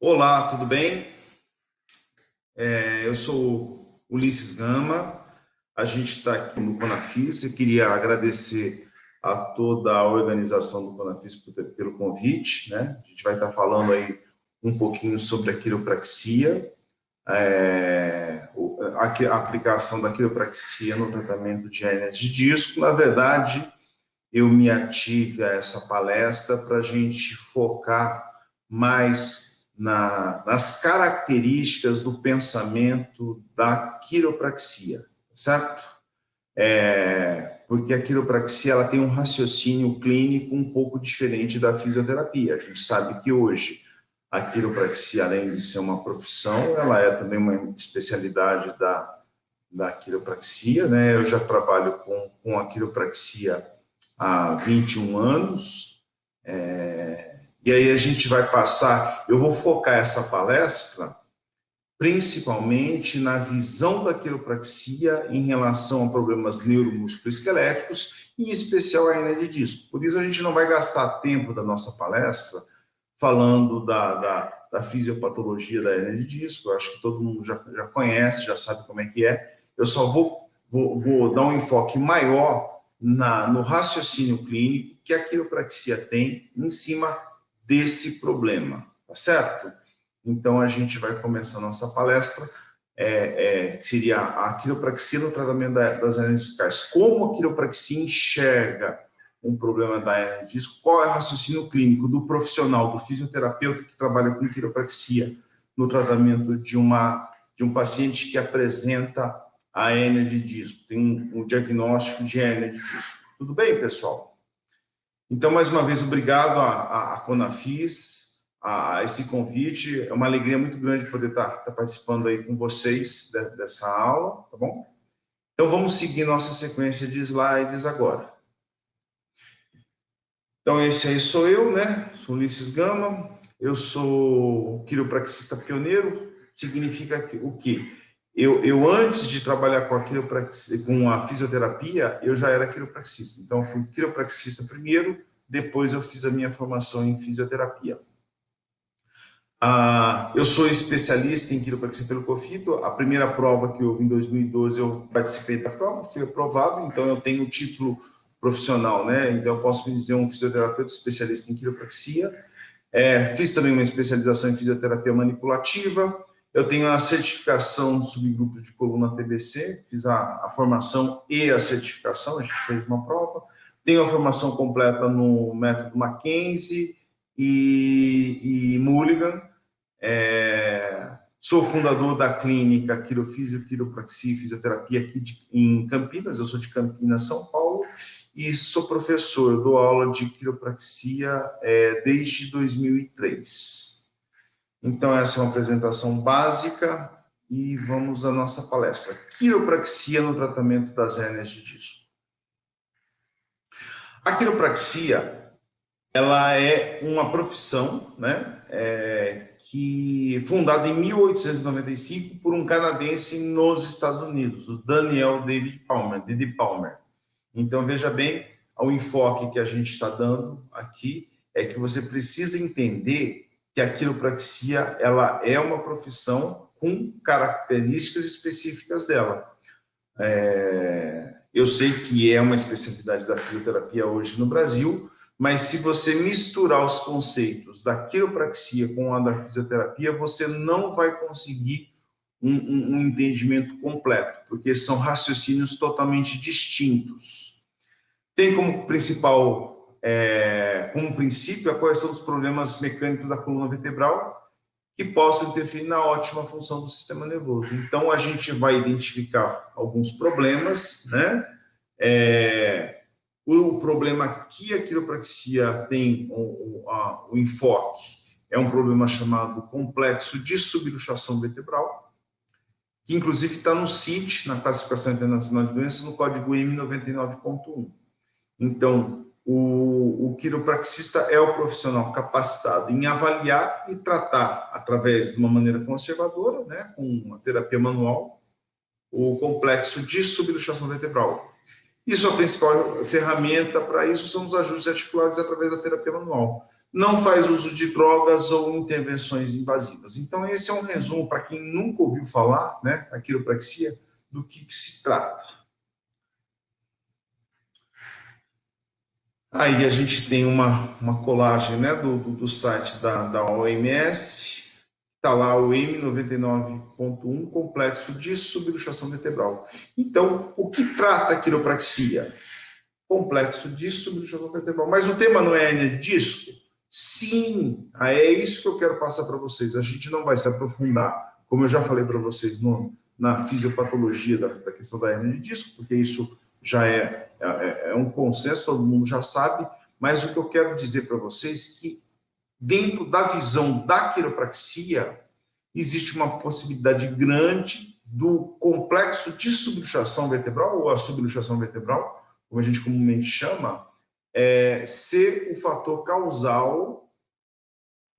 Olá, tudo bem? Eu sou Ulisses Gama, a gente está aqui no Conafis. Eu queria agradecer a toda a organização do Conafis pelo convite, né? A gente vai estar falando aí um pouquinho sobre a quiropraxia, a aplicação da quiropraxia no tratamento de hérnia de disco. Na verdade, eu me ative a essa palestra para a gente focar mais nas características do pensamento da quiropraxia, certo? Porque a quiropraxia ela tem um raciocínio clínico um pouco diferente da fisioterapia. A gente sabe que hoje a quiropraxia, além de ser uma profissão, ela é também uma especialidade da quiropraxia, né? Eu já trabalho com a quiropraxia há 21 anos, e aí a gente vai passar, eu vou focar essa palestra principalmente na visão da quiropraxia em relação a problemas neuromusculoesqueléticos, em especial a hérnia de disco. Por isso a gente não vai gastar tempo da nossa palestra falando da fisiopatologia da hérnia de disco. Eu acho que todo mundo já conhece, já sabe como é que é. Eu só vou dar um enfoque maior no raciocínio clínico que a quiropraxia tem em cima desse problema, tá certo? Então, a gente vai começar a nossa palestra, que seria a quiropraxia no tratamento das hérnias discais. Como a quiropraxia enxerga um problema da hérnia de disco? Qual é o raciocínio clínico do profissional, do fisioterapeuta que trabalha com quiropraxia no tratamento de um paciente que apresenta a hérnia de disco, tem um diagnóstico de hérnia de disco. Tudo bem, pessoal? Então, mais uma vez, obrigado à Conafis, a esse convite. É uma alegria muito grande poder estar participando aí com vocês dessa aula, tá bom? Então, vamos seguir nossa sequência de slides agora. Então, esse aí sou eu, né? Sou Ulisses Gama, eu sou quiropraxista pioneiro. Significa o quê? Eu antes de trabalhar com a fisioterapia, eu já era quiropraxista. Então, eu fui quiropraxista primeiro, depois eu fiz a minha formação em fisioterapia. Eu sou especialista em quiropraxia pelo COFITO. A primeira prova que houve em 2012, eu participei da prova, fui aprovado, então eu tenho o título profissional, né? Então eu posso me dizer um fisioterapeuta especialista em quiropraxia. Fiz também uma especialização em fisioterapia manipulativa. Eu tenho a certificação do subgrupo de coluna TBC, fiz a formação e a certificação, a gente fez uma prova. Tenho a formação completa no método Mackenzie e Mulligan. Sou fundador da clínica Quirofísio, Quiropraxia e Fisioterapia aqui em Campinas. Eu sou de Campinas, São Paulo, e sou professor, dou aula de quiropraxia desde 2003. Então, essa é uma apresentação básica e vamos à nossa palestra. Quiropraxia no tratamento das hérnias de disco. A quiropraxia, ela é uma profissão, né, que fundada em 1895 por um canadense nos Estados Unidos, o Daniel David Palmer, D.D. Palmer. Então, veja bem, o enfoque que a gente está dando aqui é que você precisa entender que a quiropraxia ela é uma profissão com características específicas dela. Eu sei que é uma especialidade da fisioterapia hoje no Brasil, mas se você misturar os conceitos da quiropraxia com a da fisioterapia, você não vai conseguir um entendimento completo, porque são raciocínios totalmente distintos. Tem como principal, como princípio, a correção dos problemas mecânicos da coluna vertebral que possam interferir na ótima função do sistema nervoso. Então, a gente vai identificar alguns problemas, né? O problema que a quiropraxia tem, o enfoque, é um problema chamado complexo de subluxação vertebral, que inclusive está no CIT, na Classificação Internacional de Doenças, no código M99.1. Então, o quiropraxista é o profissional capacitado em avaliar e tratar, através de uma maneira conservadora, né, com a terapia manual, o complexo de subluxação vertebral. E sua principal ferramenta para isso são os ajustes articulares através da terapia manual. não faz uso de drogas ou intervenções invasivas. Então, esse é um resumo para quem nunca ouviu falar, né, a quiropraxia, do que se trata. Aí a gente tem uma colagem, né, do site da OMS, está lá o M99.1, complexo de subluxação vertebral. Então, o que trata a quiropraxia? Complexo de subluxação vertebral. Mas o tema não é hérnia de disco? Sim, é isso que eu quero passar para vocês. A gente não vai se aprofundar, como eu já falei para vocês, na fisiopatologia da questão da hérnia de disco, porque isso já é um consenso, todo mundo já sabe, mas o que eu quero dizer para vocês é que dentro da visão da quiropraxia, existe uma possibilidade grande do complexo de subluxação vertebral, ou a subluxação vertebral, como a gente comumente chama, ser o fator causal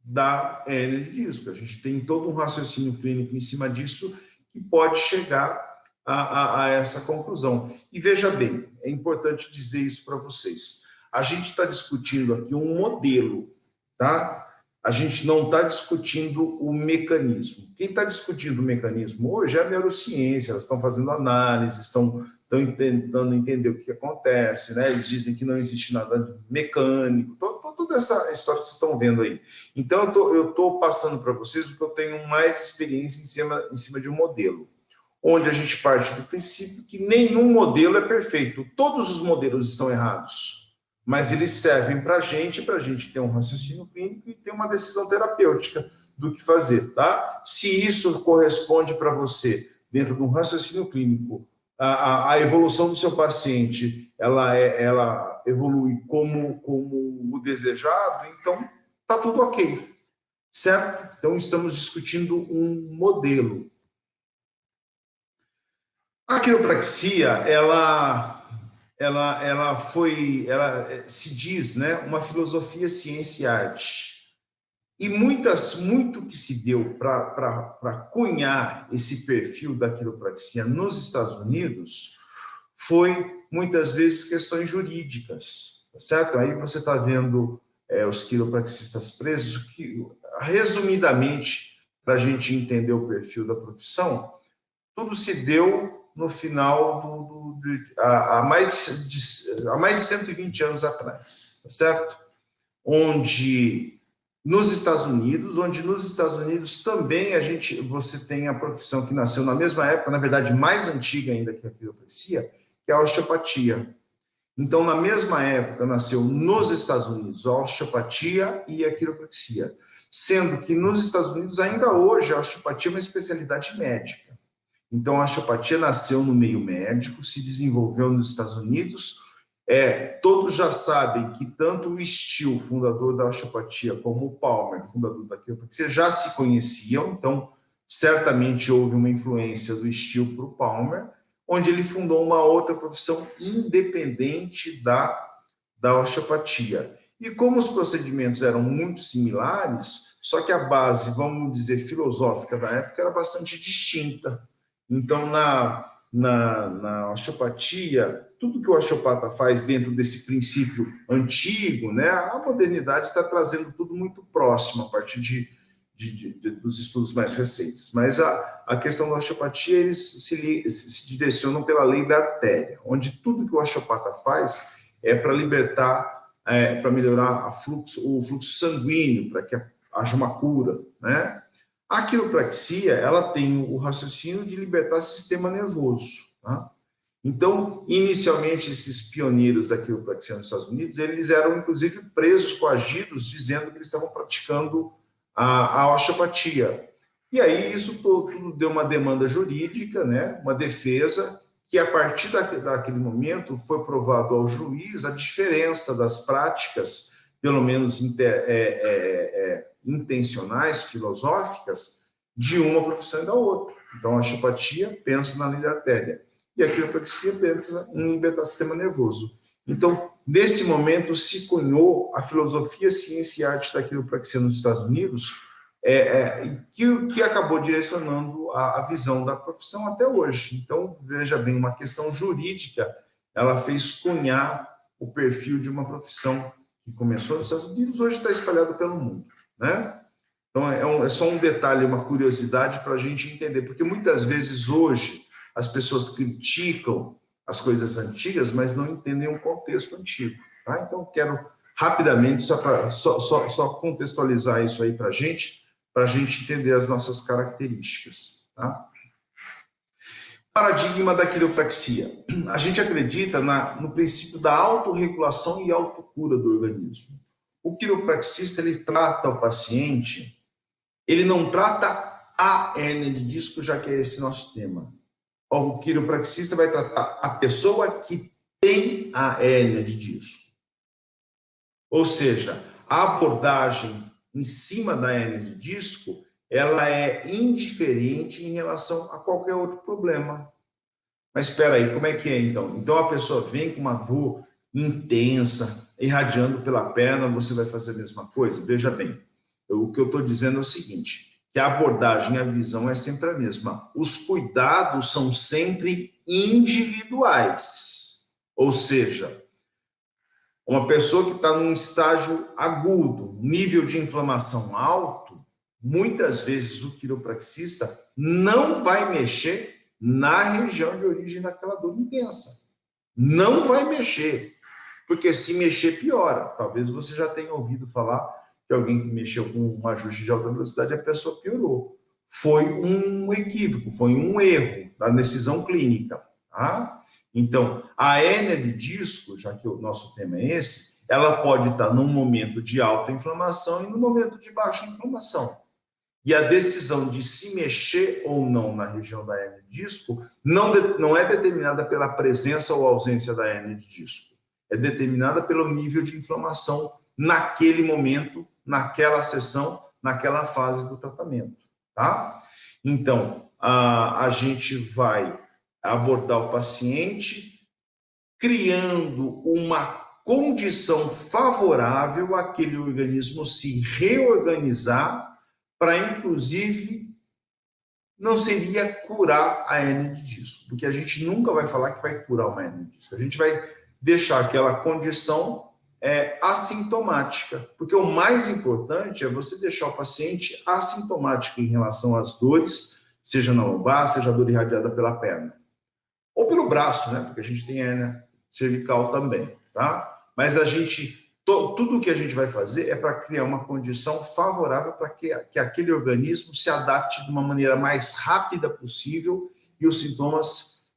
da hérnia de disco. A gente tem todo um raciocínio clínico em cima disso que pode chegar a essa conclusão. E veja bem, é importante dizer isso para vocês. A gente está discutindo aqui um modelo, tá? A gente não está discutindo o mecanismo. Quem está discutindo o mecanismo hoje é a neurociência, elas estão fazendo análise, estão tentando entender o que acontece, né? Eles dizem que não existe nada mecânico, toda essa história que vocês estão vendo aí. Então, eu estou passando para vocês o que eu tenho mais experiência em cima de um modelo, onde a gente parte do princípio que nenhum modelo é perfeito, todos os modelos estão errados, mas eles servem para a gente ter um raciocínio clínico e ter uma decisão terapêutica do que fazer, tá? Se isso corresponde para você, dentro de um raciocínio clínico, a evolução do seu paciente, ela evolui como o desejado, então tá tudo ok, certo? Então estamos discutindo um modelo. A quiropraxia, ela se diz, né, uma filosofia, ciência e arte. E muito que se deu para cunhar esse perfil da quiropraxia nos Estados Unidos foi, muitas vezes, questões jurídicas, tá certo? Aí você está vendo os quiropraxistas presos, que, resumidamente, para a gente entender o perfil da profissão, tudo se deu no final há mais de 120 anos atrás, tá certo? Onde nos Estados Unidos também você tem a profissão que nasceu na mesma época, na verdade mais antiga ainda que a quiropraxia, que é a osteopatia. Então, na mesma época, nasceu nos Estados Unidos a osteopatia e a quiropraxia, sendo que nos Estados Unidos, ainda hoje, a osteopatia é uma especialidade médica. Então, a osteopatia nasceu no meio médico, se desenvolveu nos Estados Unidos. Todos já sabem que tanto o Still, fundador da osteopatia, como o Palmer, fundador da quiropraxia, já se conheciam. Então, certamente houve uma influência do Still para o Palmer, onde ele fundou uma outra profissão independente da osteopatia. E como os procedimentos eram muito similares, só que a base, vamos dizer, filosófica da época era bastante distinta. Então, na osteopatia, tudo que o osteopata faz dentro desse princípio antigo, né, a modernidade está trazendo tudo muito próximo a partir dos estudos mais recentes. Mas a questão da osteopatia, eles se direcionam pela lei da artéria, onde tudo que o osteopata faz é para libertar, para melhorar o fluxo sanguíneo, para que haja uma cura, né? A quiropraxia, ela tem o raciocínio de libertar o sistema nervoso, tá? Então, inicialmente, esses pioneiros da quiropraxia nos Estados Unidos, eles eram, inclusive, presos, coagidos, dizendo que eles estavam praticando a osteopatia. E aí, isso tudo deu uma demanda jurídica, né? Uma defesa, que a partir daquele momento foi provado ao juiz a diferença das práticas, pelo menos intencionais, filosóficas, de uma profissão e da outra. Então, a osteopatia pensa na lei da artéria e a quiropraxia pensa em libertar o sistema nervoso. Então, nesse momento, se cunhou a filosofia, ciência e arte da quiropraxia nos Estados Unidos, que acabou direcionando a visão da profissão até hoje. Então, veja bem, uma questão jurídica, ela fez cunhar o perfil de uma profissão que começou nos Estados Unidos, hoje está espalhado pelo mundo, né? Então, é só um detalhe, uma curiosidade para a gente entender, porque muitas vezes hoje as pessoas criticam as coisas antigas, mas não entendem o contexto antigo, tá? Então, quero rapidamente, só contextualizar isso aí para a gente entender as nossas características, tá? Paradigma da quiropraxia. A gente acredita no princípio da autorregulação e autocura do organismo. O quiropraxista, ele trata o paciente, ele não trata a hérnia de disco, já que é esse nosso tema. O quiropraxista vai tratar a pessoa que tem a hérnia de disco. Ou seja, a abordagem em cima da hérnia de disco, ela é indiferente em relação a qualquer outro problema. Mas espera aí, como é que é então? Então a pessoa vem com uma dor intensa, irradiando pela perna, você vai fazer a mesma coisa? Veja bem, o que eu estou dizendo é o seguinte, que a abordagem, a visão é sempre a mesma. Os cuidados são sempre individuais. Ou seja, uma pessoa que está num estágio agudo, nível de inflamação alto, muitas vezes o quiropraxista não vai mexer na região de origem daquela dor intensa. Não vai mexer, porque se mexer piora. Talvez você já tenha ouvido falar de alguém que mexeu com um ajuste de alta velocidade e a pessoa piorou. Foi um equívoco, foi um erro da decisão clínica, tá? Então, a hérnia de disco, já que o nosso tema é esse, ela pode estar num momento de alta inflamação e no momento de baixa inflamação. E a decisão de se mexer ou não na região da hérnia de disco não é determinada pela presença ou ausência da hérnia de disco. É determinada pelo nível de inflamação naquele momento, naquela sessão, naquela fase do tratamento, tá? Então, a gente vai abordar o paciente criando uma condição favorável àquele organismo se reorganizar para, inclusive, não seria curar a hérnia de disco, porque a gente nunca vai falar que vai curar uma hérnia de disco. A gente vai deixar aquela condição assintomática, porque o mais importante é você deixar o paciente assintomático em relação às dores, seja na lombar, seja a dor irradiada pela perna. Ou pelo braço, né? Porque a gente tem hérnia cervical também, tá? Mas tudo o que a gente vai fazer é para criar uma condição favorável para que aquele organismo se adapte de uma maneira mais rápida possível e os sintomas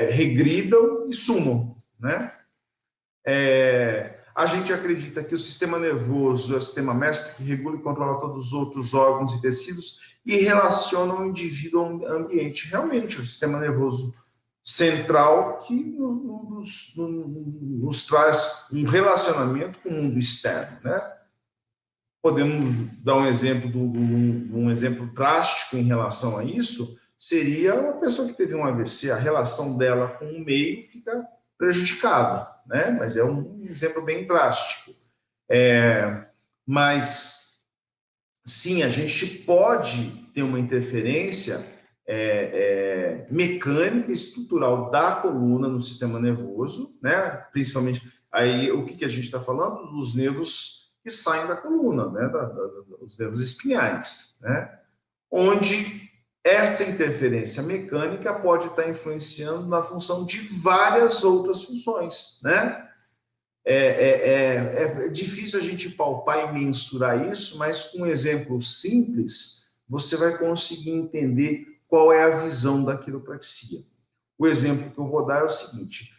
regridam e sumam, né? A gente acredita que o sistema nervoso é o sistema mestre que regula e controla todos os outros órgãos e tecidos e relaciona o indivíduo ao ambiente. Realmente, o sistema nervoso central que nos traz um relacionamento com o mundo externo, né? Podemos dar um exemplo, um exemplo drástico em relação a isso, seria uma pessoa que teve um AVC, a relação dela com o meio fica prejudicada, né? Mas é um exemplo bem drástico. Mas, sim, a gente pode ter uma interferência mecânica e estrutural da coluna no sistema nervoso, né? Principalmente, aí o que a gente está falando? Dos nervos que saem da coluna, né? Os nervos espinhais, né? Onde essa interferência mecânica pode estar influenciando na função de várias outras funções, né? É difícil a gente palpar e mensurar isso, mas com um exemplo simples, você vai conseguir entender qual é a visão da quiropraxia. O exemplo que eu vou dar é o seguinte,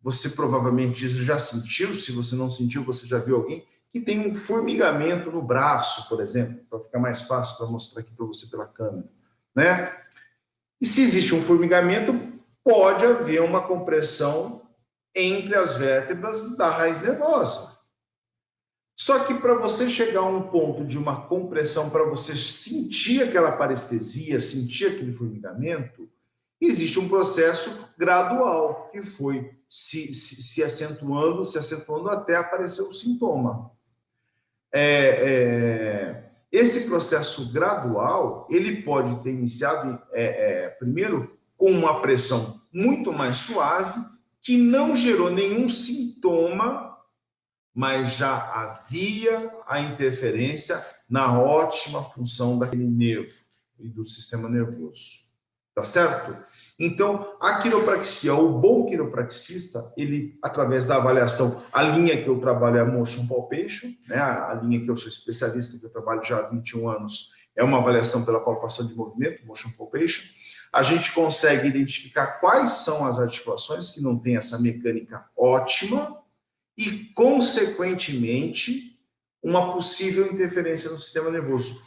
você provavelmente já sentiu, se você não sentiu, você já viu alguém que tem um formigamento no braço, por exemplo, para ficar mais fácil para mostrar aqui para você pela câmera, né? E se existe um formigamento, pode haver uma compressão entre as vértebras da raiz nervosa. Só que para você chegar a um ponto de uma compressão, para você sentir aquela parestesia, sentir aquele formigamento, existe um processo gradual que foi se acentuando até aparecer o sintoma. Esse processo gradual, ele pode ter iniciado primeiro com uma pressão muito mais suave, que não gerou nenhum sintoma mas já havia a interferência na ótima função daquele nervo e do sistema nervoso. Tá certo? Então, a quiropraxia, o bom quiropraxista, ele, através da avaliação, a linha que eu trabalho é a Motion Palpation, né? A linha que eu sou especialista, que eu trabalho já há 21 anos, é uma avaliação pela palpação de movimento, Motion Palpation. A gente consegue identificar quais são as articulações que não têm essa mecânica ótima e, consequentemente, uma possível interferência no sistema nervoso,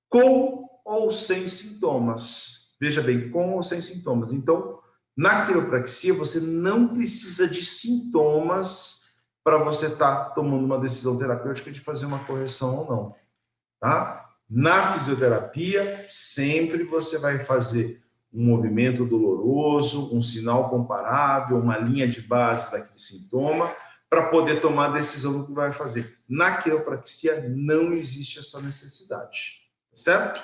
com ou sem sintomas. Veja bem, com ou sem sintomas. Então, na quiropraxia, você não precisa de sintomas para você estar tomando uma decisão terapêutica de fazer uma correção ou não. Tá? Na fisioterapia, sempre você vai fazer um movimento doloroso, um sinal comparável, uma linha de base daquele sintoma, para poder tomar a decisão do que vai fazer. Na quiropraxia, não existe essa necessidade. Certo?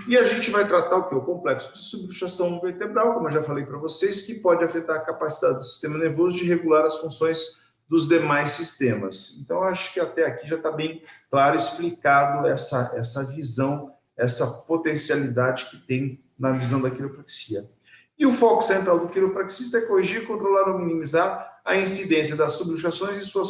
E a gente vai tratar o quê? O complexo de subluxação vertebral, como eu já falei para vocês, que pode afetar a capacidade do sistema nervoso de regular as funções dos demais sistemas. Então, acho que até aqui já está bem claro, explicado essa visão, essa potencialidade que tem na visão da quiropraxia. E o foco central do quiropraxista é corrigir, controlar ou minimizar a incidência das subluxações e suas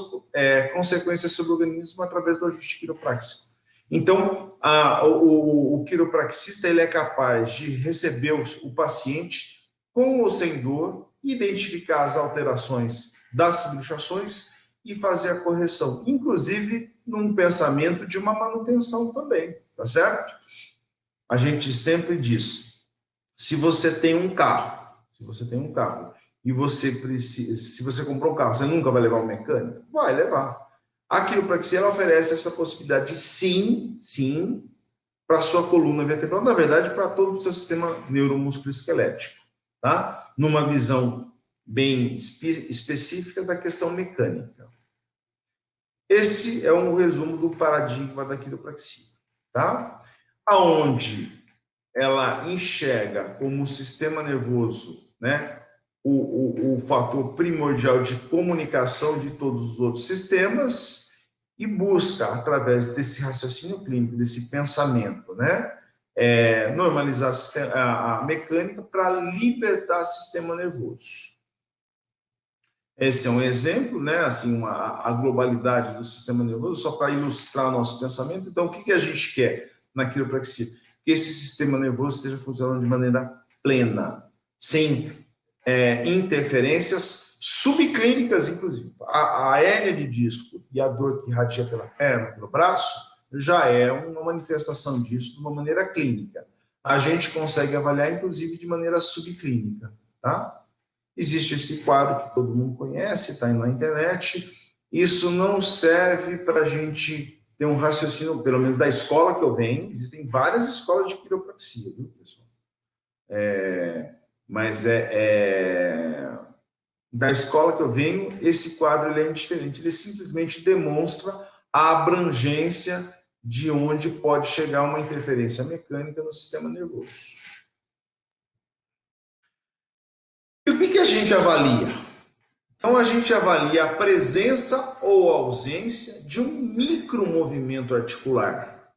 consequências sobre o organismo através do ajuste quiropráxico. Então, o quiropraxista ele é capaz de receber o paciente com ou sem dor, identificar as alterações das subluxações e fazer a correção, inclusive num pensamento de uma manutenção também, tá certo? A gente sempre diz, se você tem um carro e você precisa, se você comprou um carro, você nunca vai levar um mecânico? Vai levar. A quiropraxia ela oferece essa possibilidade de sim, para a sua coluna vertebral, na verdade, para todo o seu sistema neuromusculoesquelético, tá? Numa visão bem específica da questão mecânica. Esse é um resumo do paradigma da quiropraxia, tá? Aonde ela enxerga como o sistema nervoso, né, o fator primordial de comunicação de todos os outros sistemas e busca, através desse raciocínio clínico, desse pensamento, né, normalizar a mecânica para libertar o sistema nervoso. Esse é um exemplo, né, assim, a globalidade do sistema nervoso, só para ilustrar o nosso pensamento. Então, o que a gente quer na quiropraxia? Que esse sistema nervoso esteja funcionando de maneira plena, sem interferências subclínicas, inclusive. A hérnia de disco e a dor que irradia pela perna, pelo braço, já é uma manifestação disso de uma maneira clínica. A gente consegue avaliar, inclusive, de maneira subclínica, tá? Existe esse quadro que todo mundo conhece, está aí na internet. Isso não serve para a gente ter um raciocínio, pelo menos da escola que eu venho. Existem várias escolas de quiropraxia, viu, pessoal? Mas da escola que eu venho, esse quadro ele é indiferente. Ele simplesmente demonstra a abrangência de onde pode chegar uma interferência mecânica no sistema nervoso. E o que a gente avalia? Então, a gente avalia a presença ou ausência de um micromovimento articular.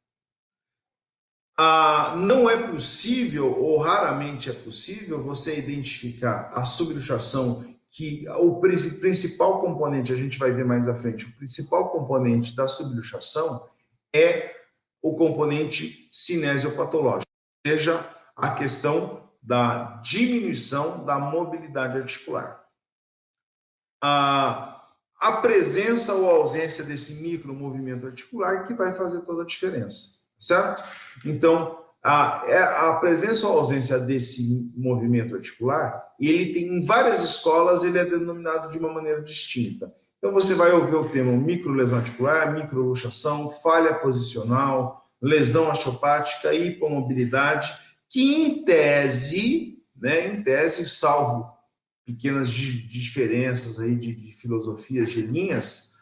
Não é possível, ou raramente é possível, você identificar a subluxação, que o principal componente, a gente vai ver mais à frente, o principal componente da subluxação é o componente cinesiopatológico, ou seja, a questão da diminuição da mobilidade articular. A presença ou ausência desse micromovimento articular que vai fazer toda a diferença, certo? Então, a presença ou ausência desse movimento articular, ele tem em várias escolas, ele é denominado de uma maneira distinta. Então, você vai ouvir o termo microlesão articular, microluxação, falha posicional, lesão osteopática, hipomobilidade, que em tese, salvo pequenas diferenças aí de filosofias, de linhas,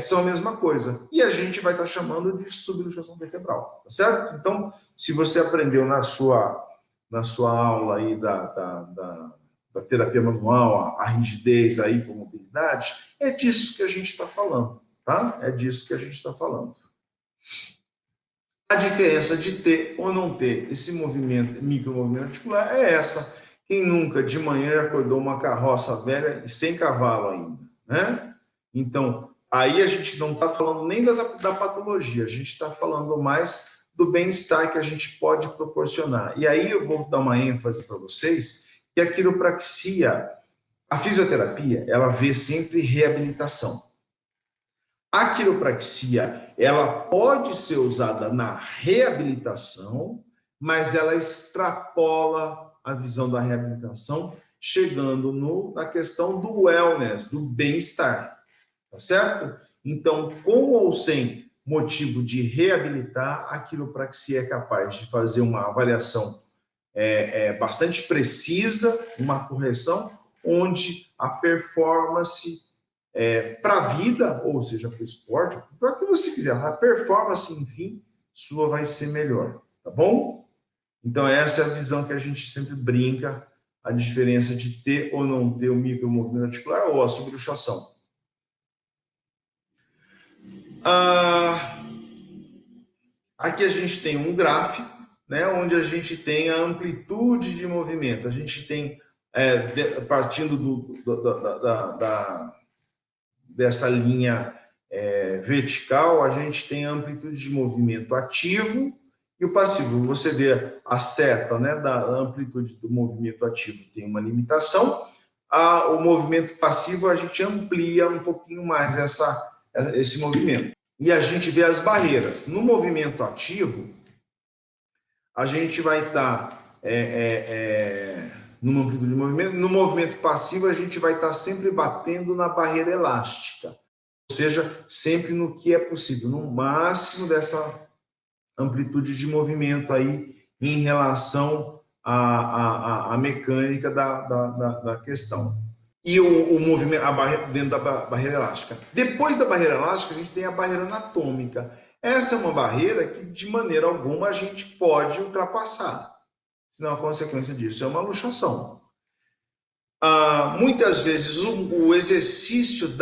são a mesma coisa. E a gente vai estar chamando de subluxação vertebral, tá certo? Então, se você aprendeu na sua aula aí da terapia manual, a rigidez, a hipomobilidade, é disso que a gente está falando, tá? É disso que a gente está falando. A diferença de ter ou não ter esse movimento, micromovimento articular, é essa. Quem nunca de manhã acordou uma carroça velha e sem cavalo ainda, né? Então, aí a gente não está falando nem da patologia, a gente está falando mais do bem-estar que a gente pode proporcionar. E aí eu vou dar uma ênfase para vocês, que a quiropraxia, a fisioterapia, ela vê sempre reabilitação. A quiropraxia, ela pode ser usada na reabilitação, mas ela extrapola a visão da reabilitação, chegando na questão do wellness, do bem-estar, tá certo? Então, com ou sem motivo de reabilitar, a quiropraxia é capaz de fazer uma avaliação bastante precisa, uma correção, onde a performance para a vida, ou seja, para o esporte, para o que você quiser, a performance, enfim, sua vai ser melhor, tá bom? Então, essa é a visão que a gente sempre brinca, a diferença de ter ou não ter o micromovimento articular ou a subluxação. Aqui a gente tem um gráfico, né, onde a gente tem a amplitude de movimento. A gente tem, partindo dessa linha vertical, a gente tem a amplitude de movimento ativo e o passivo. Você vê a seta, né, da amplitude do movimento ativo tem uma limitação. O movimento passivo, a gente amplia um pouquinho mais esse movimento. E a gente vê as barreiras. No movimento ativo, a gente vai estar numa amplitude de movimento. No movimento passivo, a gente vai estar sempre batendo na barreira elástica. Ou seja, sempre no que é possível, no máximo dessa amplitude de movimento aí em relação à mecânica da questão. E o movimento, dentro da barreira elástica. Depois da barreira elástica, a gente tem a barreira anatômica. Essa é uma barreira que, de maneira alguma, a gente pode ultrapassar. Senão, a consequência disso é uma luxação. Muitas vezes, o exercício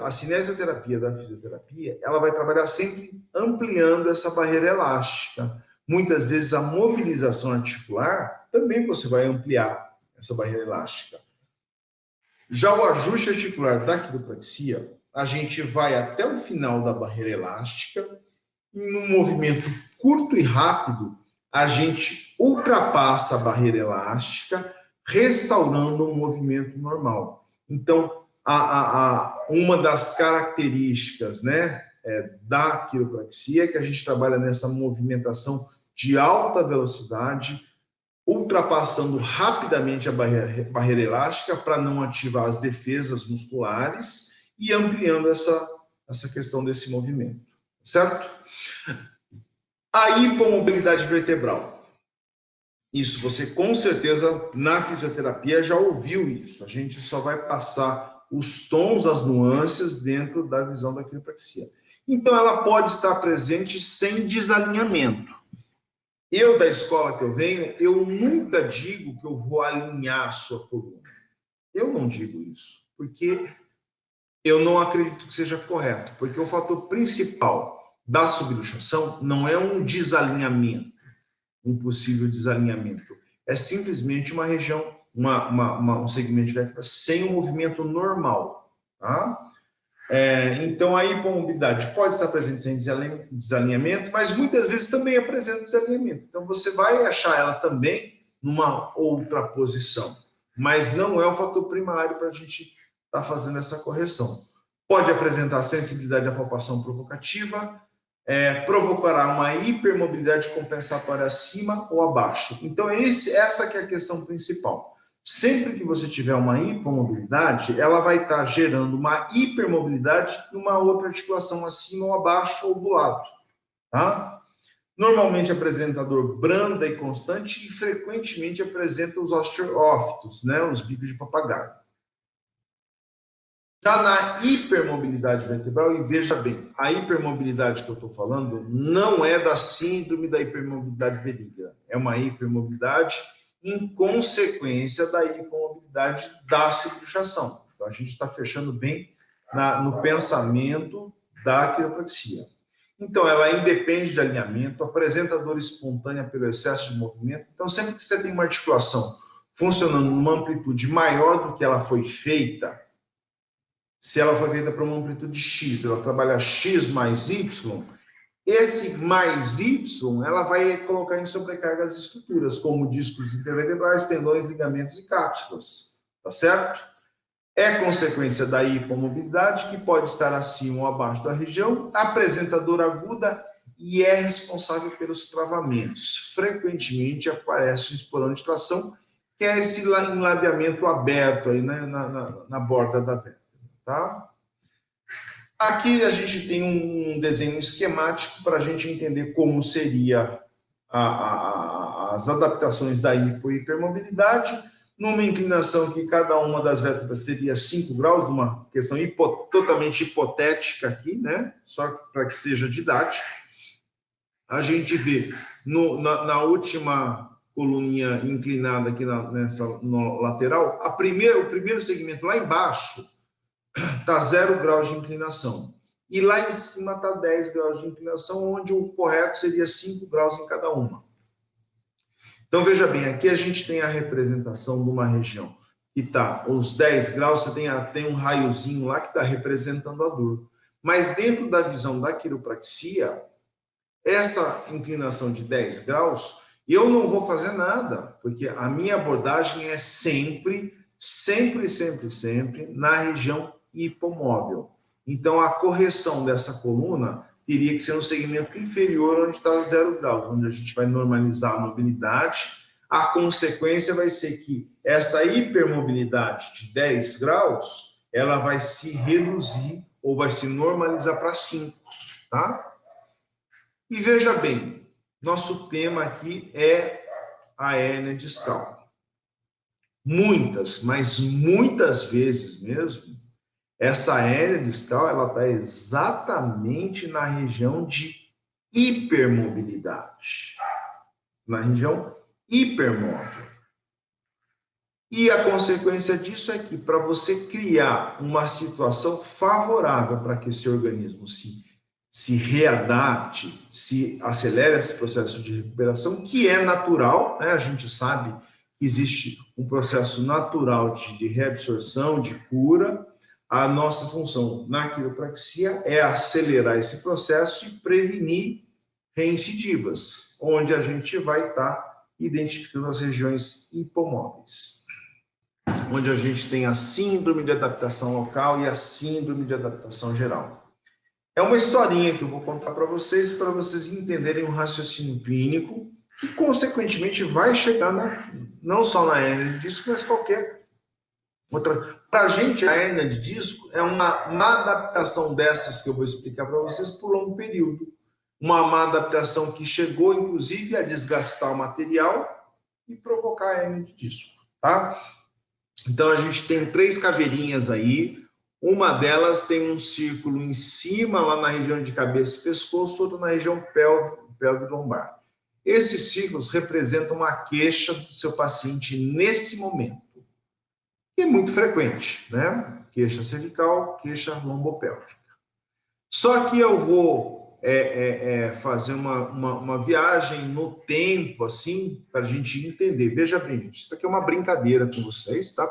a cinesioterapia da fisioterapia, ela vai trabalhar sempre ampliando essa barreira elástica. Muitas vezes, a mobilização articular, também você vai ampliar essa barreira elástica. Já o ajuste articular da quiropraxia, a gente vai até o final da barreira elástica, e num movimento curto e rápido, a gente ultrapassa a barreira elástica, restaurando o movimento normal. Então, uma das características, né, da quiropraxia é que a gente trabalha nessa movimentação de alta velocidade, ultrapassando rapidamente a barreira elástica para não ativar as defesas musculares e ampliando essa questão desse movimento, certo? A hipomobilidade vertebral. Isso você com certeza na fisioterapia já ouviu isso. A gente só vai passar os tons, as nuances dentro da visão da quiropraxia. Então ela pode estar presente sem desalinhamento. Eu, da escola que eu venho, eu nunca digo que eu vou alinhar a sua coluna. Eu não digo isso, porque eu não acredito que seja correto, porque o fator principal da subluxação não é um desalinhamento, um possível desalinhamento. É simplesmente uma região, um segmento de vértebra sem um movimento normal, tá? Então, a hipomobilidade pode estar presente sem desalinhamento, mas muitas vezes também apresenta desalinhamento. Então, você vai achar ela também numa outra posição, mas não é o fator primário para a gente estar fazendo essa correção. Pode apresentar sensibilidade à palpação provocativa, provocará uma hipermobilidade compensatória acima ou abaixo. Então, essa que é a questão principal. Sempre que você tiver uma hipomobilidade, ela vai estar gerando uma hipermobilidade numa outra articulação acima ou abaixo ou do lado, tá? Normalmente apresenta dor branda e constante e frequentemente apresenta os osteófitos, né, os bicos de papagaio. Já na hipermobilidade vertebral, e veja bem, a hipermobilidade que eu estou falando não é da síndrome da hipermobilidade benigna, é uma hipermobilidade em consequência da hipomobilidade da subluxação. Então, a gente está fechando bem no pensamento da quiropraxia. Então, ela independe de alinhamento, apresenta dor espontânea pelo excesso de movimento. Então, sempre que você tem uma articulação funcionando numa amplitude maior do que ela foi feita, se ela foi feita para uma amplitude X, ela trabalha X mais Y, esse mais Y, ela vai colocar em sobrecarga as estruturas, como discos intervertebrais, tendões, ligamentos e cápsulas, tá certo? É consequência da hipomobilidade, que pode estar acima ou abaixo da região, apresenta dor aguda e é responsável pelos travamentos. Frequentemente aparece o esporão de tração, que é esse enladeamento aberto aí, né, na borda da vértebra, tá? Aqui a gente tem um desenho esquemático para a gente entender como seria as adaptações da hipo e hipermobilidade, numa inclinação que cada uma das vértebras teria 5 graus, numa questão totalmente hipotética aqui, né? Só para que seja didático. A gente vê na última coluninha inclinada aqui no lateral, o primeiro segmento lá embaixo está 0 graus de inclinação. E lá em cima está 10 graus de inclinação, onde o correto seria 5 graus em cada uma. Então, veja bem, aqui a gente tem a representação de uma região que está os 10 graus, você tem um raiozinho lá que está representando a dor. Mas dentro da visão da quiropraxia, essa inclinação de 10 graus, eu não vou fazer nada, porque a minha abordagem é sempre na região hipomóvel. Então, a correção dessa coluna teria que ser no segmento inferior, onde está 0 graus, onde a gente vai normalizar a mobilidade. A consequência vai ser que essa hipermobilidade de 10 graus, ela vai se reduzir ou vai se normalizar para 5, tá? E veja bem, nosso tema aqui é a hérnia discal. Muitas, mas muitas vezes mesmo, essa hérnia discal, ela está exatamente na região de hipermobilidade, na região hipermóvel. E a consequência disso é que, para você criar uma situação favorável para que esse organismo se readapte, se acelere esse processo de recuperação, que é natural, né? A gente sabe que existe um processo natural de reabsorção, de cura. A nossa função na quiropraxia é acelerar esse processo e prevenir reincidivas, onde a gente vai estar identificando as regiões hipomóveis, onde a gente tem a síndrome de adaptação local e a síndrome de adaptação geral. É uma historinha que eu vou contar para vocês entenderem o raciocínio clínico, que consequentemente vai chegar não só na hérnia de disco, mas qualquer outra. Para a gente, a hérnia de disco é uma má adaptação dessas que eu vou explicar para vocês por longo período. Uma má adaptação que chegou, inclusive, a desgastar o material e provocar a hérnia de disco, tá? Então, a gente tem 3 caveirinhas aí. Uma delas tem um círculo em cima, lá na região de cabeça e pescoço, outra na região pélvico lombar. Esses círculos representam a queixa do seu paciente nesse momento. E é muito frequente, né? Queixa cervical, queixa lombopélvica. Só que eu vou fazer uma viagem no tempo, assim, para a gente entender. Veja bem, gente, isso aqui é uma brincadeira com vocês, tá?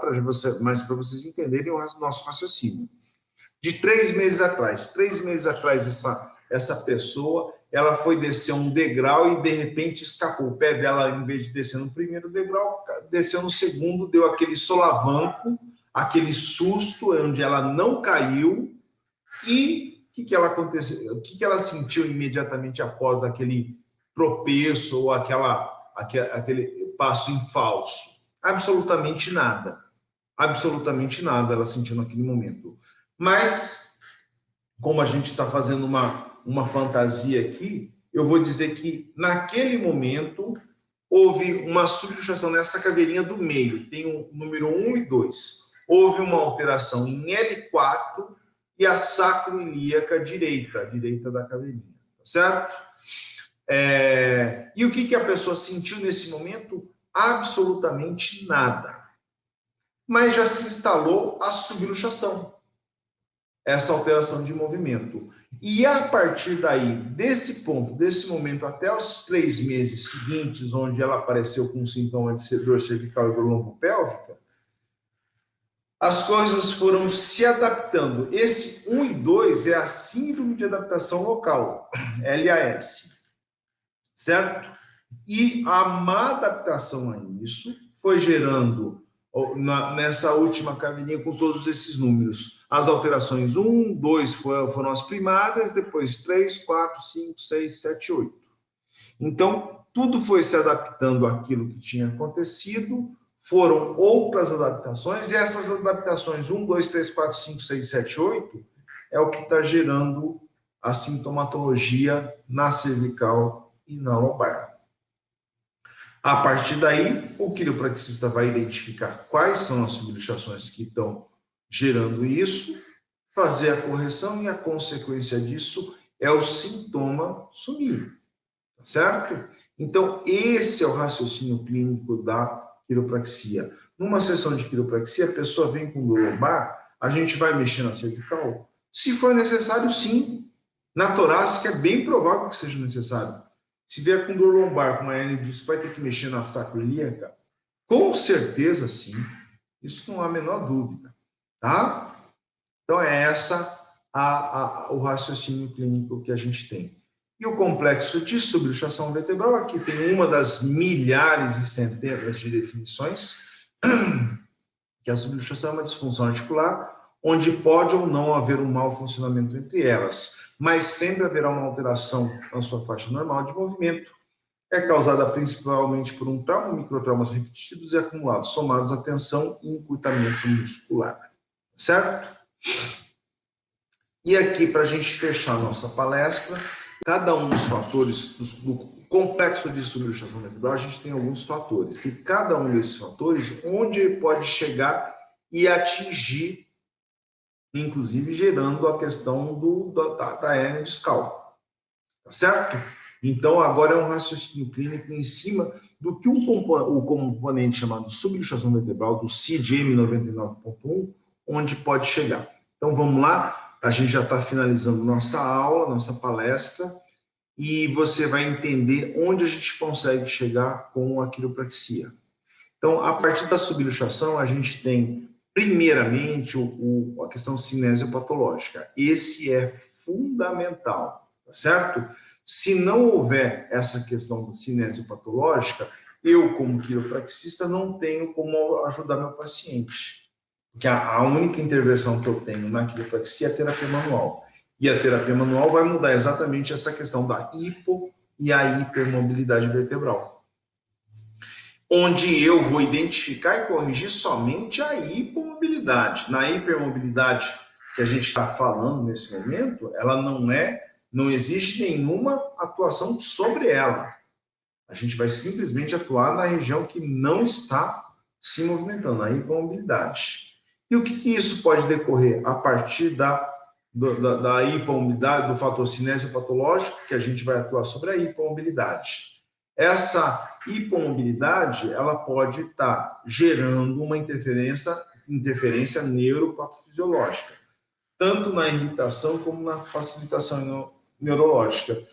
Mas para vocês entenderem o nosso raciocínio. De 3 meses atrás, essa pessoa, ela foi descer um degrau e, de repente, escapou. O pé dela, em vez de descer no primeiro degrau, desceu no segundo, deu aquele solavanco, aquele susto, onde ela não caiu. E o que ela aconteceu? O que ela sentiu imediatamente após aquele tropeço ou aquele passo em falso? Absolutamente nada. Absolutamente nada ela sentiu naquele momento. Mas, como a gente está fazendo uma fantasia aqui, eu vou dizer que, naquele momento, houve uma subluxação nessa caveirinha do meio. Tem o número 1 e 2. Houve uma alteração em L4 e a sacroiliaca direita da caveirinha, tá certo? E o que a pessoa sentiu nesse momento? absolutamente nada. Mas já se instalou a subluxação, essa alteração de movimento. E a partir daí, desse ponto, desse momento, até os 3 meses seguintes, onde ela apareceu com sintoma de dor cervical e dor lombopélvica, as coisas foram se adaptando. Esse 1 e 2 é a síndrome de adaptação local, LAS, certo? E a má adaptação a isso foi gerando, nessa última caveirinha com todos esses números, as alterações 1, 2 foram as primárias, depois 3, 4, 5, 6, 7, 8. Então, tudo foi se adaptando àquilo que tinha acontecido, foram outras adaptações, e essas adaptações 1, 2, 3, 4, 5, 6, 7, 8 é o que está gerando a sintomatologia na cervical e na lombar. A partir daí, o quiropraxista vai identificar quais são as subluxações que estão gerando isso, fazer a correção, e a consequência disso é o sintoma sumir, tá certo? Então, esse é o raciocínio clínico da quiropraxia. Numa sessão de quiropraxia, a pessoa vem com dor lombar, a gente vai mexer na cervical? Se for necessário, sim. Na torácica é bem provável que seja necessário. Se vier com dor lombar, com uma hernia de disco, vai ter que mexer na sacroiliaca? Com certeza, sim. Isso não há a menor dúvida, tá? Então, é essa o raciocínio clínico que a gente tem. E o complexo de subluxação vertebral, aqui tem uma das milhares e centenas de definições, que a subluxação é uma disfunção articular, onde pode ou não haver um mau funcionamento entre elas, mas sempre haverá uma alteração na sua faixa normal de movimento. É causada principalmente por um trauma, microtraumas repetidos e acumulados, somados à tensão e encurtamento muscular. Certo? E aqui, para a gente fechar a nossa palestra, cada um dos fatores do complexo de subluxação vertebral, a gente tem alguns fatores. E cada um desses fatores, onde ele pode chegar e atingir, inclusive gerando a questão da hernia discal. Tá certo? Então, agora é um raciocínio clínico em cima do que o componente chamado subluxação vertebral, do CID-M 99.1, onde pode chegar. Então, vamos lá. A gente já está finalizando nossa aula, nossa palestra, e você vai entender onde a gente consegue chegar com a quiropraxia. Então, a partir da subluxação, a gente tem, primeiramente, a questão cinesiopatológica. Esse é fundamental, tá certo? Se não houver essa questão cinesiopatológica, eu, como quiropraxista, não tenho como ajudar meu paciente. Porque a única intervenção que eu tenho na quiropraxia é a terapia manual. E a terapia manual vai mudar exatamente essa questão da hipo e a hipermobilidade vertebral. Onde eu vou identificar e corrigir somente a hipomobilidade. Na hipermobilidade que a gente está falando nesse momento, ela não existe nenhuma atuação sobre ela. A gente vai simplesmente atuar na região que não está se movimentando, na hipomobilidade. E o que isso pode decorrer? A partir da hipomobilidade, do fator cinesiopatológico, que a gente vai atuar sobre a hipomobilidade. Essa hipomobilidade, ela pode estar gerando uma interferência neuropatofisiológica, tanto na irritação como na facilitação neurológica.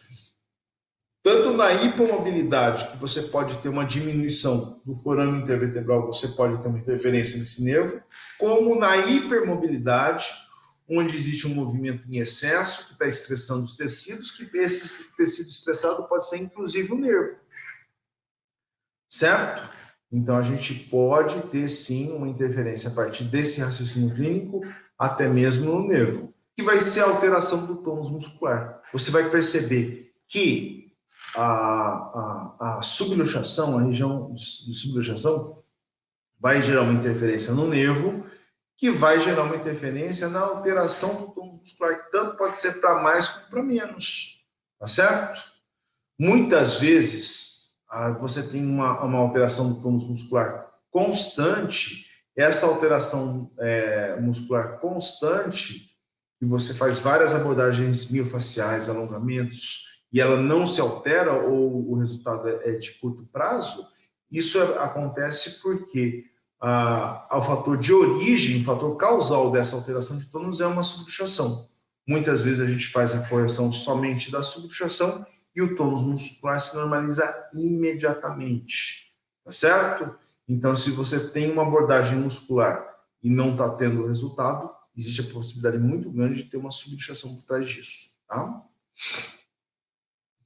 Tanto na hipomobilidade, que você pode ter uma diminuição do forame intervertebral, você pode ter uma interferência nesse nervo, como na hipermobilidade, onde existe um movimento em excesso, que está estressando os tecidos, que esse tecido estressado pode ser inclusive o nervo. Certo? Então, a gente pode ter, sim, uma interferência a partir desse raciocínio clínico, até mesmo no nervo, que vai ser a alteração do tônus muscular. Você vai perceber que a subluxação, a região de subluxação, vai gerar uma interferência no nervo, que vai gerar uma interferência na alteração do tônus muscular, que tanto pode ser para mais como para menos, tá certo? Muitas vezes, você tem uma alteração do tônus muscular constante, essa alteração muscular constante, que você faz várias abordagens miofaciais, alongamentos, e ela não se altera, ou o resultado é de curto prazo, Isso acontece porque o fator de origem, o fator causal dessa alteração de tônus é uma subluxação. Muitas vezes a gente faz a correção somente da subluxação e o tônus muscular se normaliza imediatamente, tá certo? Então, se você tem uma abordagem muscular e não está tendo resultado, existe a possibilidade muito grande de ter uma subluxação por trás disso, tá?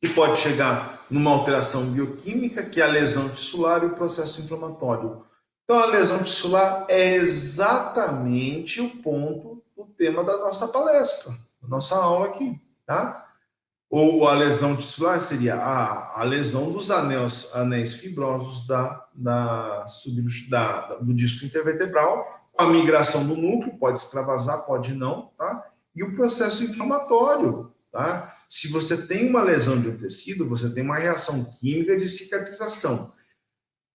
E pode chegar numa alteração bioquímica, que é a lesão tissular e o processo inflamatório. Então, a lesão tissular é exatamente o ponto do tema da nossa palestra, da nossa aula aqui, tá? Ou a lesão tissular seria a lesão dos anéis fibrosos do disco intervertebral, com a migração do núcleo, pode extravasar, pode não, tá? E o processo inflamatório, tá? Se você tem uma lesão de um tecido, você tem uma reação química de cicatrização.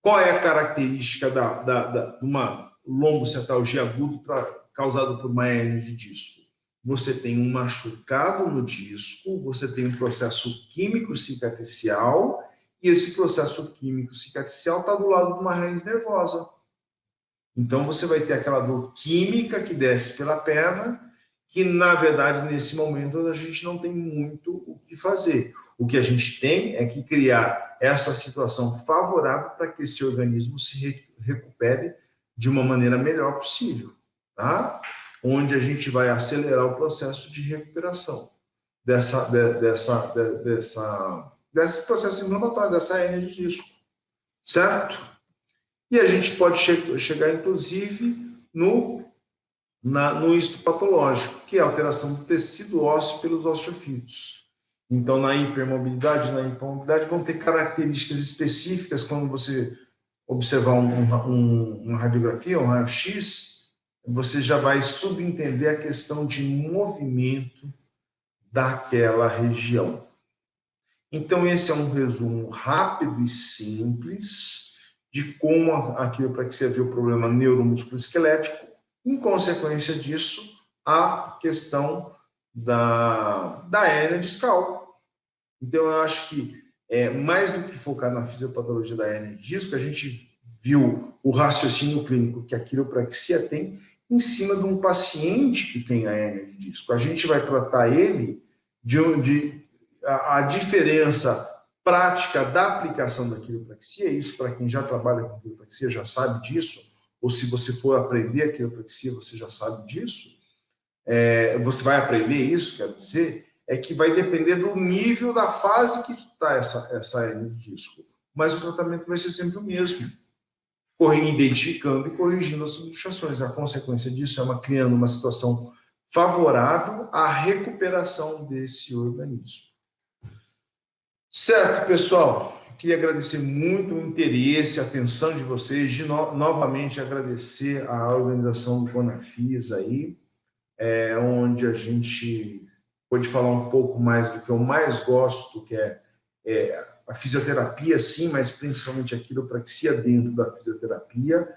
Qual é a característica de uma lombocetalgia aguda causada por uma hérnia de disco? Você tem um machucado no disco, você tem um processo químico cicatricial, e esse processo químico cicatricial está do lado de uma raiz nervosa. Então, você vai ter aquela dor química que desce pela perna, que, na verdade, nesse momento, a gente não tem muito o que fazer. O que a gente tem é que criar essa situação favorável para que esse organismo se recupere de uma maneira melhor possível, tá? Onde a gente vai acelerar o processo de recuperação desse processo inflamatório, dessa hérnia de disco, certo? E a gente pode chegar, inclusive, no histopatológico, que é a alteração do tecido ósseo pelos osteofitos. Então, na hipermobilidade e na hipomobilidade vão ter características específicas quando você observar uma radiografia, um raio-x, você já vai subentender a questão de movimento daquela região. Então, esse é um resumo rápido e simples de como a quiropraxia vê o problema neuromusculoesquelético. Em consequência disso, a questão da hérnia discal. Então, eu acho que, mais do que focar na fisiopatologia da hérnia de disco, a gente viu o raciocínio clínico que a quiropraxia tem em cima de um paciente que tem a hérnia de disco. A gente vai tratar ele a diferença prática da aplicação da quiropraxia, isso para quem já trabalha com quiropraxia já sabe disso, ou se você for aprender a quiropraxia, você já sabe disso, você vai aprender isso, quero dizer, é que vai depender do nível da fase que está essa hérnia de disco. Mas o tratamento vai ser sempre o mesmo, identificando e corrigindo as subluxações. A consequência disso é criando uma situação favorável à recuperação desse organismo. Certo, pessoal? Eu queria agradecer muito o interesse, a atenção de vocês, novamente agradecer a organização do Conafis aí, onde a gente pode falar um pouco mais do que eu mais gosto, que é a fisioterapia, sim, mas principalmente a quiropraxia dentro da fisioterapia.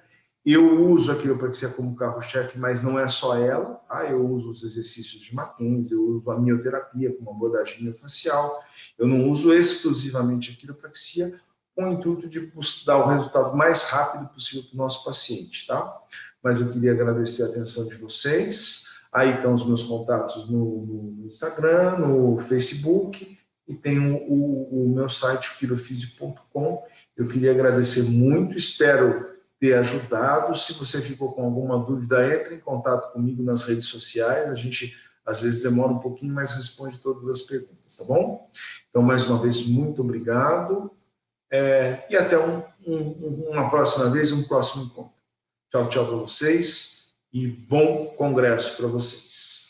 Eu uso a quiropraxia como carro-chefe, mas não é só ela, tá? Eu uso os exercícios de Mackenzie, eu uso a mioterapia como abordagem miofacial, eu não uso exclusivamente a quiropraxia com o intuito de dar o resultado mais rápido possível para o nosso paciente, tá? Mas eu queria agradecer a atenção de vocês. Aí estão os meus contatos no Instagram, no Facebook, e tem o meu site, quirofisio.com. Eu queria agradecer muito, espero ter ajudado. Se você ficou com alguma dúvida, entre em contato comigo nas redes sociais. A gente, às vezes, demora um pouquinho, mas responde todas as perguntas, tá bom? Então, mais uma vez, muito obrigado. E até uma próxima vez, um próximo encontro. Tchau, tchau para vocês e bom congresso para vocês.